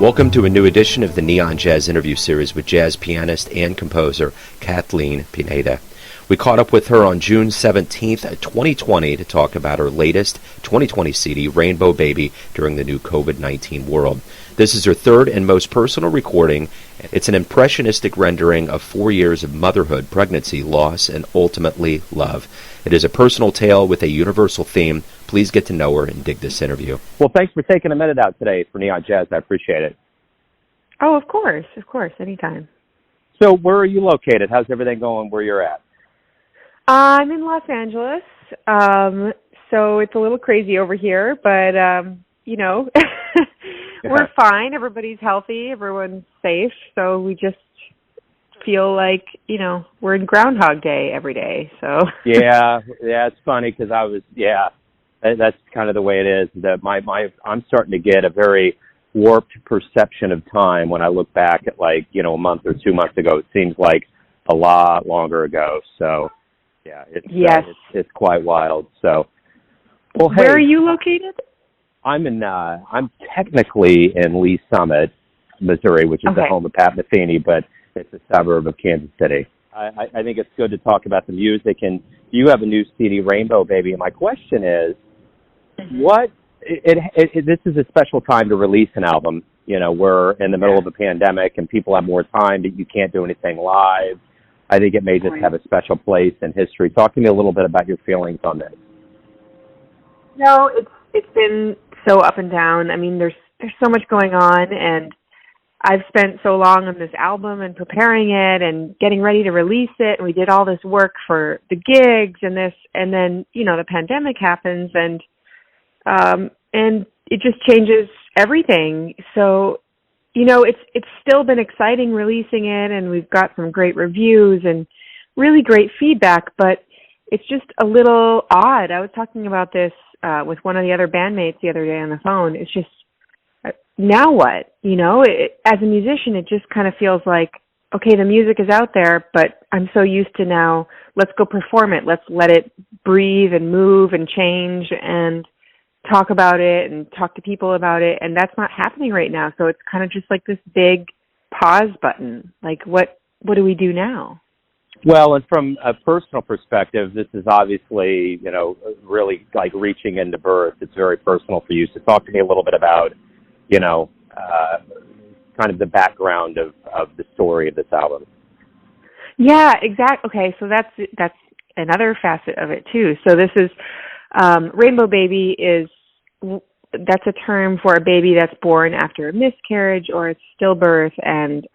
Welcome to a new edition of the Neon Jazz interview series with jazz pianist and composer Cathlene Pineda. We caught up with her on June 17th, 2020 to talk about her latest 2020 CD, Rainbow Baby, during the new COVID-19 world. This is her third and most personal recording. It's an impressionistic rendering of 4 years of motherhood, pregnancy, loss, and ultimately love. It is a personal tale with a universal theme. Please get to know her and dig this interview. Well, thanks for taking a minute out today for Neon Jazz. I appreciate it. Oh, of course, anytime. So where are you located? How's everything going where you're at? I'm in Los Angeles, so it's a little crazy over here, but, we're fine. Everybody's healthy. Everyone's safe. So we just feel like, we're in Groundhog Day every day. So yeah, it's funny because that's kind of the way it is. That I'm starting to get a very warped perception of time when I look back at a month or 2 months ago. It seems like a lot longer ago. So yeah, it's quite wild. So, well, hey, where are you located? I'm technically in Lee Summit, Missouri, which is the home of Pat Metheny, but it's a suburb of Kansas City. I think it's good to talk about the music, and you have a new CD, Rainbow Baby. And my question is, this is a special time to release an album. We're in the middle of a pandemic, and people have more time, but you can't do anything live. I think it may just have a special place in history. Talk to me a little bit about your feelings on this. No, it's been so up and down. I mean, there's so much going on, and I've spent so long on this album and preparing it and getting ready to release it, and we did all this work for the gigs and then the pandemic happens, and it just changes everything. So it's still been exciting releasing it, and we've got some great reviews and really great feedback, but it's just a little odd. I was talking about this with one of the other bandmates the other day on the phone. It's just, now what? As a musician, it just kind of feels like, okay, the music is out there, but I'm so used to now, let's go perform it. Let's let it breathe and move and change and talk about it and talk to people about it. And that's not happening right now. So it's kind of just like this big pause button. Like, what do we do now? Well, and from a personal perspective, this is obviously, really like reaching into birth. It's very personal for you. So talk to me a little bit about, kind of the background of the story of this album. Yeah, exactly. Okay, so that's another facet of it too. So this is Rainbow Baby that's a term for a baby that's born after a miscarriage or a stillbirth, and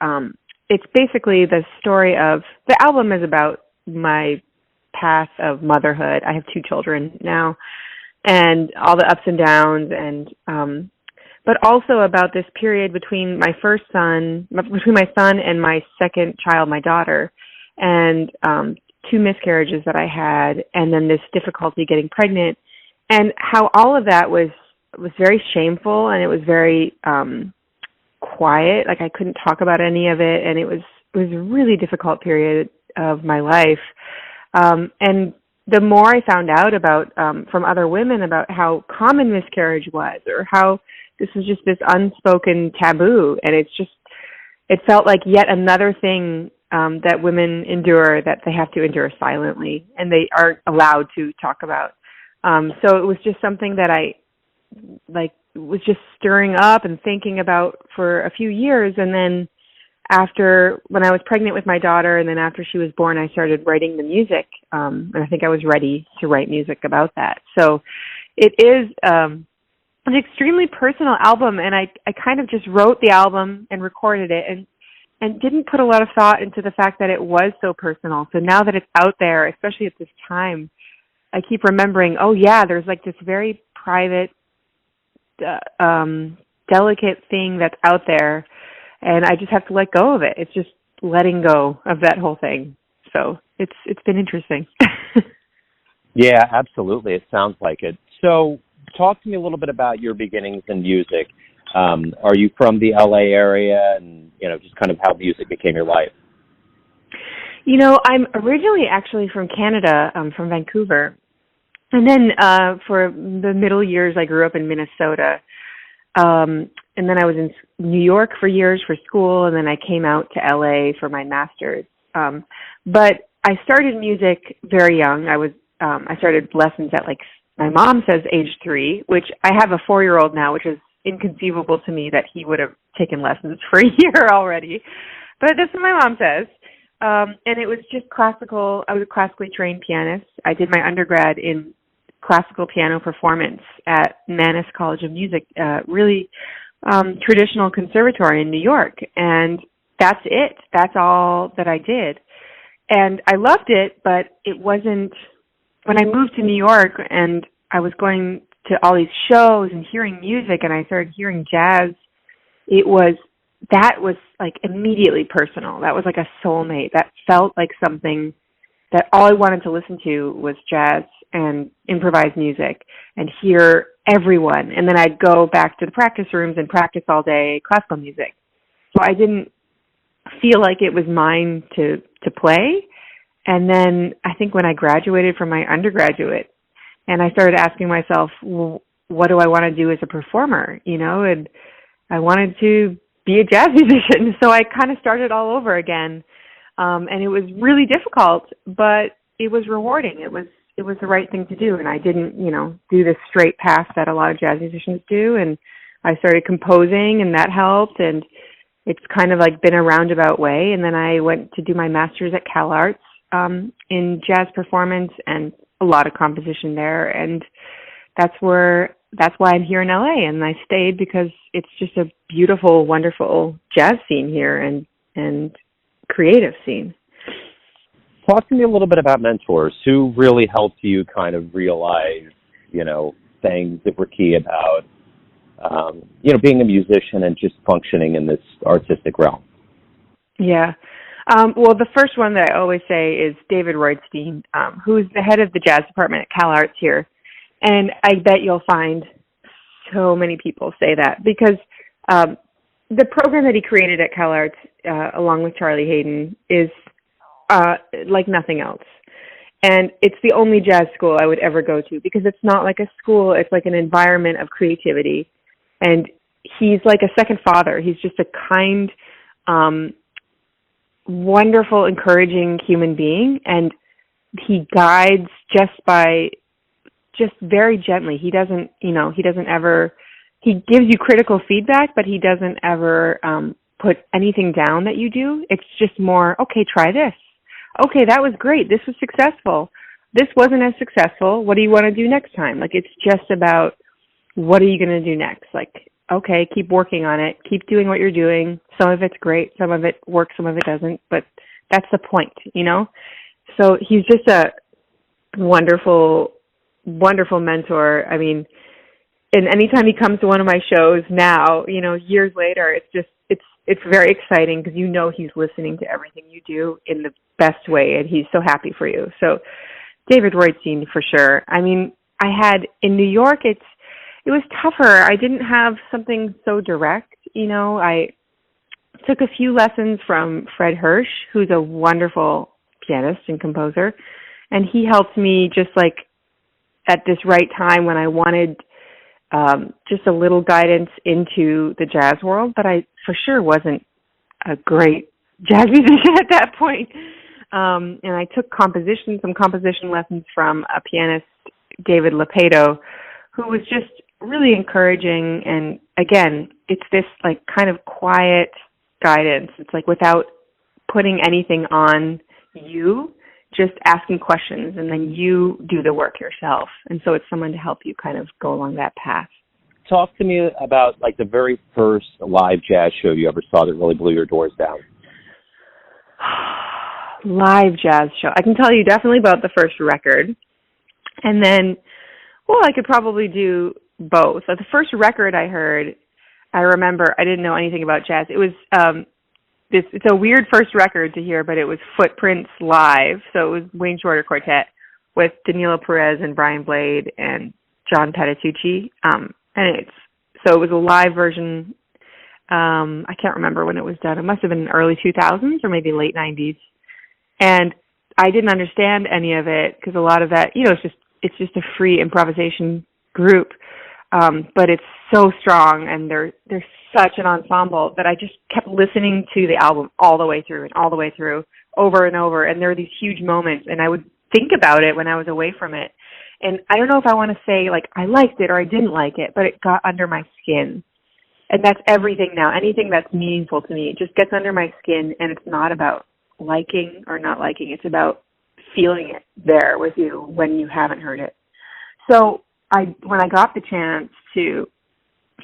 it's basically the story of, the album is about my path of motherhood. I have 2 children now, and all the ups and downs, and but also about this period between my son and my second child, my daughter, and 2 miscarriages that I had, and then this difficulty getting pregnant, and how all of that was very shameful, and it was very quiet. Like, I couldn't talk about any of it, and it was a really difficult period of my life. And the more I found out about from other women about how common miscarriage was, or how this was just this unspoken taboo, and it felt like yet another thing that women endure that they have to endure silently, and they aren't allowed to talk about. So it was just something that I was just stirring up and thinking about for a few years. And then when I was pregnant with my daughter, and then after she was born, I started writing the music. And I think I was ready to write music about that. So it is an extremely personal album. And I kind of just wrote the album and recorded it and didn't put a lot of thought into the fact that it was so personal. So now that it's out there, especially at this time, I keep remembering, oh yeah, there's like this very private, delicate thing that's out there, and I just have to let go of it. It's just letting go of that whole thing. So it's been interesting. Yeah, absolutely. It sounds like it. So talk to me a little bit about your beginnings in music. Are you from the LA area, and just kind of how music became your life? I'm originally actually from Canada, from Vancouver. And then for the middle years, I grew up in Minnesota. And then I was in New York for years for school, and then I came out to LA for my master's. But I started music very young. I started lessons at, like, my mom says age 3, which I have a 4-year-old now, which is inconceivable to me that he would have taken lessons for a year already. But that's what my mom says. And it was just classical. I was a classically trained pianist. I did my undergrad in classical piano performance at Mannes College of Music, really traditional conservatory in New York. And that's it. That's all that I did. And I loved it, but it wasn't, when I moved to New York and I was going to all these shows and hearing music and I started hearing jazz, that was like immediately personal. That was like a soulmate. That felt like something that all I wanted to listen to was jazz and improvised music and hear everyone. And then I'd go back to the practice rooms and practice all day classical music. So I didn't feel like it was mine to play. And then I think when I graduated from my undergraduate and I started asking myself, well, what do I want to do as a performer? And I wanted to be a jazz musician. So I kind of started all over again. And it was really difficult, but it was rewarding. It was the right thing to do. And I didn't, do this straight path that a lot of jazz musicians do. And I started composing and that helped. And it's kind of like been a roundabout way. And then I went to do my master's at CalArts in jazz performance and a lot of composition there. And that's why I'm here in LA. And I stayed because it's just a beautiful, wonderful jazz scene here and creative scene. Talk to me a little bit about mentors. Who really helped you kind of realize, things that were key about, being a musician and just functioning in this artistic realm? Yeah. Well, the first one that I always say is David Roydstein, who's the head of the jazz department at CalArts here. And I bet you'll find so many people say that because the program that he created at CalArts, along with Charlie Hayden, is like nothing else. And it's the only jazz school I would ever go to because it's not like a school, it's like an environment of creativity. And he's like a second father. He's just a kind, wonderful, encouraging human being. And he guides just very gently. He doesn't ever, he gives you critical feedback, but he doesn't ever put anything down that you do. It's just more, okay, try this. Okay, that was great. This was successful. This wasn't as successful. What do you want to do next time? Like, it's just about what are you going to do next? Like, okay, keep working on it. Keep doing what you're doing. Some of it's great. Some of it works. Some of it doesn't. But that's the point, So he's just a wonderful, wonderful mentor. I mean, and anytime he comes to one of my shows now, years later, it's very exciting because he's listening to everything you do in the best way, and he's so happy for you. So David Roydstein for sure. I mean, I had in New York, it was tougher. I didn't have something so direct. I took a few lessons from Fred Hirsch, who's a wonderful pianist and composer, and he helped me just like at this right time when I wanted just a little guidance into the jazz world, but I for sure wasn't a great jazz musician at that point. And I took some composition lessons from a pianist, David Lepedo, who was just really encouraging. And again, it's this like kind of quiet guidance. It's like without putting anything on you, just asking questions, and then you do the work yourself. And so it's someone to help you kind of go along that path. Talk to me about like the very first live jazz show you ever saw that really blew your doors down. Live jazz show. I can tell you definitely about the first record. And then, I could probably do both. The first record I heard, I remember I didn't know anything about jazz. It was it's a weird first record to hear, but it was Footprints Live. So it was Wayne Shorter Quartet with Danilo Perez and Brian Blade and John Patitucci. So it was a live version. I can't remember when it was done. It must have been early 2000s or maybe late 90s. And I didn't understand any of it because a lot of that, it's just a free improvisation group. but it's so strong, and they're such an ensemble that I just kept listening to the album all the way through and all the way through, over and over. And there were these huge moments, and I would think about it when I was away from it. And I don't know if I want to say like I liked it or I didn't like it, but it got under my skin. And that's everything now. Anything that's meaningful to me, it just gets under my skin, and it's not about liking or not liking. It's about feeling it there with you when you haven't heard it. So when I got the chance to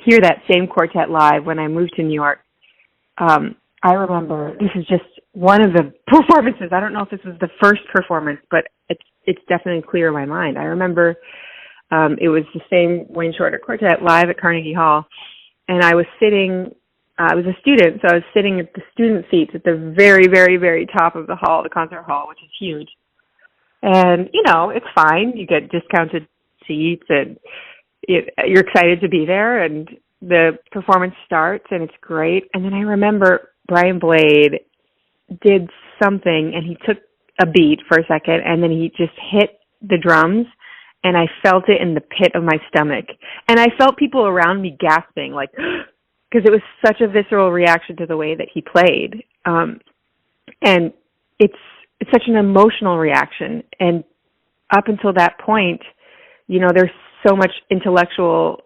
hear that same quartet live when I moved to New York, I remember, this is just one of the performances. I don't know if this was the first performance, but it's definitely clear in my mind. I remember it was the same Wayne Shorter quartet live at Carnegie Hall, and I was sitting, I was a student, so I was sitting at the student seats at the very, very, very top of the hall, the concert hall, which is huge. And, you know, it's fine. You get discounted seats, and you're excited to be there, and the performance starts, and it's great. And then I remember Brian Blade did something, and he took a beat for a second, and then he just hit the drums, and I felt it in the pit of my stomach. And I felt people around me gasping, like, because it was such a visceral reaction to the way that he played. And it's such an emotional reaction. And up until that point, you know, there's so much intellectual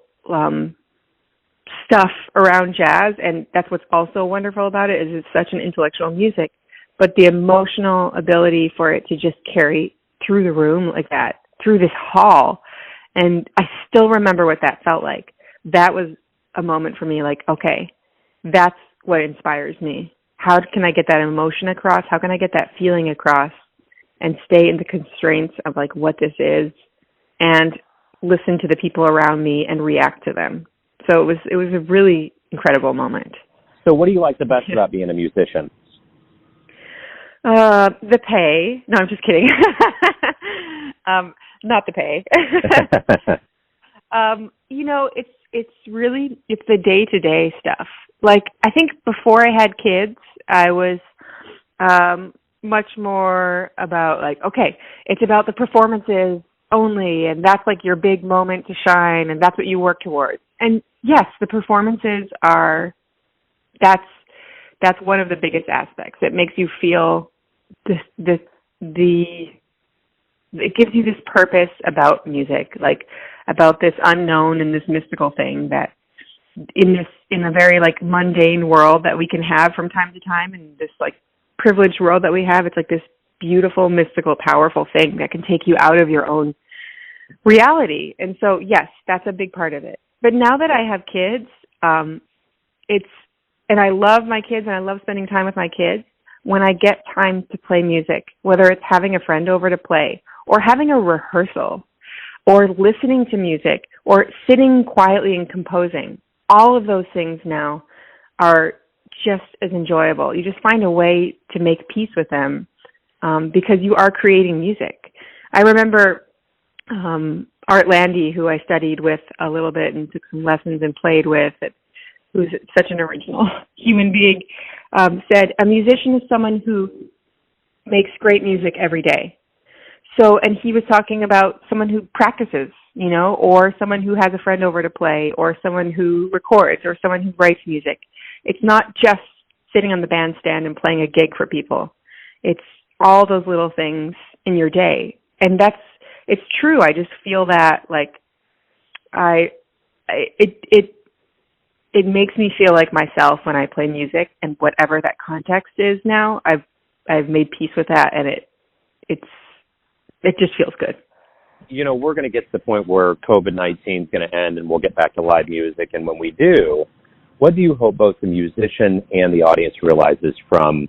stuff around jazz, and that's what's also wonderful about it, is it's such an intellectual music, but the emotional ability for it to just carry through the room like that, through this hall. And I still remember what that felt like. That was a moment for me, like, okay, that's what inspires me. How can I get that emotion across? How can I get that feeling across and stay in the constraints of like what this is, and listen to the people around me and react to them. So it was a really incredible moment. So what do you like the best about being a musician? The pay. No, I'm just kidding. Not the pay. You know, it's really, it's the day-to-day stuff. Like, I think before I had kids, I was much more about like, okay, it's about the performances only, and that's like your big moment to shine, and that's what you work towards. And yes, the performances are, that's one of the biggest aspects. It makes you feel it gives you this purpose about music, like about this unknown and this mystical thing that in a very like mundane world that we can have from time to time, and this like privileged world that we have, it's like this beautiful, mystical, powerful thing that can take you out of your own reality. And so, yes, that's a big part of it. But now that I have kids, and I love my kids and I love spending time with my kids, when I get time to play music, whether it's having a friend over to play or having a rehearsal or listening to music or sitting quietly and composing, all of those things now are just as enjoyable. You just find a way to make peace with them because you are creating music. I remember Art Landy, who I studied with a little bit and took some lessons and played with, who's such an original human being, said, a musician is someone who makes great music every day. So, and he was talking about someone who practices, you know, or someone who has a friend over to play, or someone who records, or someone who writes music. It's not just sitting on the bandstand and playing a gig for people. It's all those little things in your day. And it's true. I just feel that like it makes me feel like myself when I play music, and whatever that context is now, I've made peace with that, and it just feels good. You know, we're going to get to the point where COVID-19 is going to end and we'll get back to live music. And when we do, what do you hope both the musician and the audience realizes from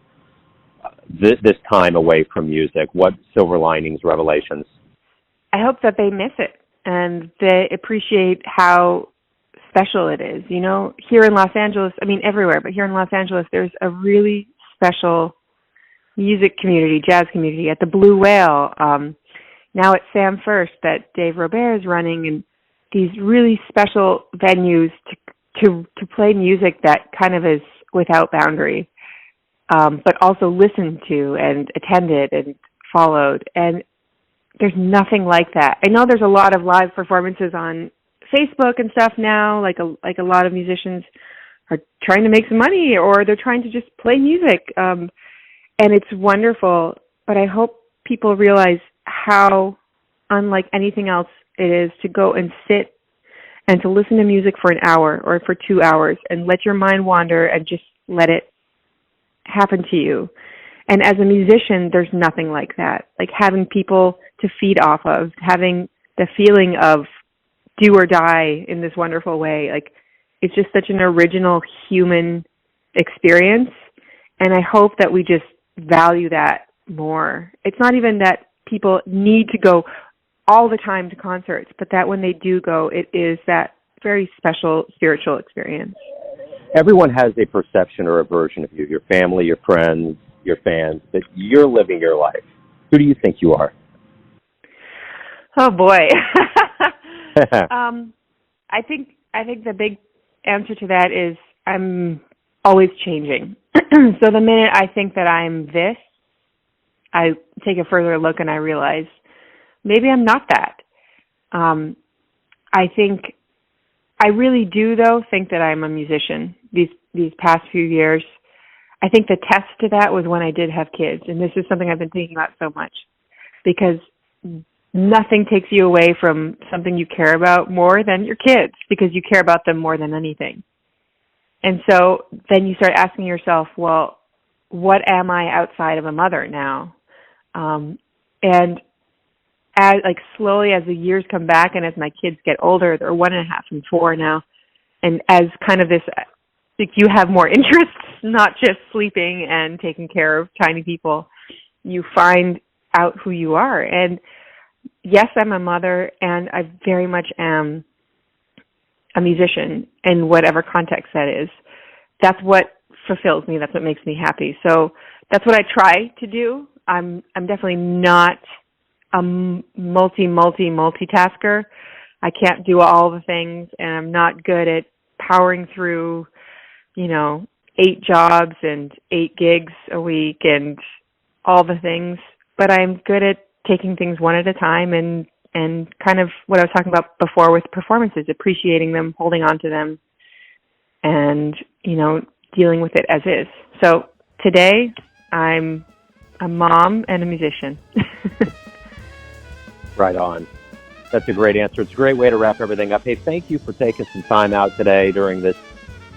this time away from music? What silver linings, revelations? I hope that they miss it and they appreciate how special it is. You know, here in Los Angeles, I mean everywhere, but here in Los Angeles, there's a really special music community, jazz community at the Blue Whale. Now it's Sam First that Dave Robert is running, and these really special venues to play music that kind of is without boundary, but also listened to and attended and followed. And there's nothing like that. I know there's a lot of live performances on Facebook and stuff now, like a lot of musicians are trying to make some money, or they're trying to just play music. And it's wonderful, but I hope people realize how unlike anything else it is to go and sit and to listen to music for an hour or for 2 hours and let your mind wander and just let it happen to you. And as a musician, there's nothing like that. Like having people to feed off of, having the feeling of do or die in this wonderful way. Like, it's just such an original human experience. And I hope that we just value that more. It's not even that people need to go all the time to concerts, but that when they do go, it is that very special spiritual experience. Everyone has a perception or a version of you, your family, your friends, your fans, that you're living your life. Who do you think you are? Oh boy. I think the big answer to that is I'm always changing. So the minute I think that I'm this, I take a further look and I realize maybe I'm not that. I think I really do, though, think that I'm a musician these past few years. I think the test to that was when I did have kids, and this is something I've been thinking about so much, because nothing takes you away from something you care about more than your kids, because you care about them more than anything. And so then you start asking yourself, well, what am I outside of a mother now? And as slowly as the years come back and as my kids get older, they're 1.5 and 4 now, and as kind of this, like, you have more interests, not just sleeping and taking care of tiny people, you find out who you are. And yes, I'm a mother, and I very much am a musician in whatever context that is. That's what fulfills me. That's what makes me happy. So that's what I try to do. I'm definitely not a multitasker. I can't do all the things, and I'm not good at powering through, 8 jobs and 8 gigs a week and all the things. But I'm good at taking things one at a time and kind of what I was talking about before with performances, appreciating them, holding on to them, and, dealing with it as is. So today I'm a mom and a musician. Right on. That's a great answer. It's a great way to wrap everything up. Hey, thank you for taking some time out today during this,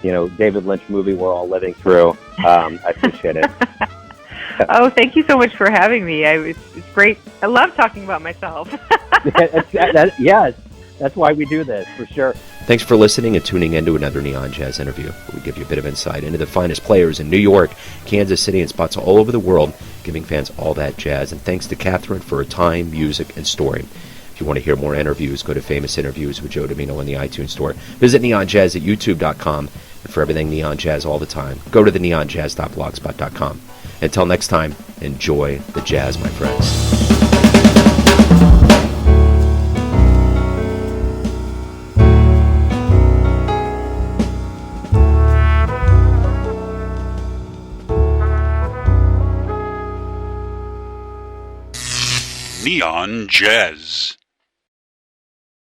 David Lynch movie we're all living through. I appreciate it. Oh, thank you so much for having me. It's great. I love talking about myself. Yes, that's why we do this, for sure. Thanks for listening and tuning in to another Neon Jazz interview, where we give you a bit of insight into the finest players in New York, Kansas City, and spots all over the world, giving fans all that jazz. And thanks to Catherine for her time, music, and story. If you want to hear more interviews, go to Famous Interviews with Joe Domino in the iTunes Store. Visit neonjazz at youtube.com. And for everything Neon Jazz all the time, go to the neonjazz.blogspot.com. Until next time, enjoy the jazz, my friends. Neon Jazz.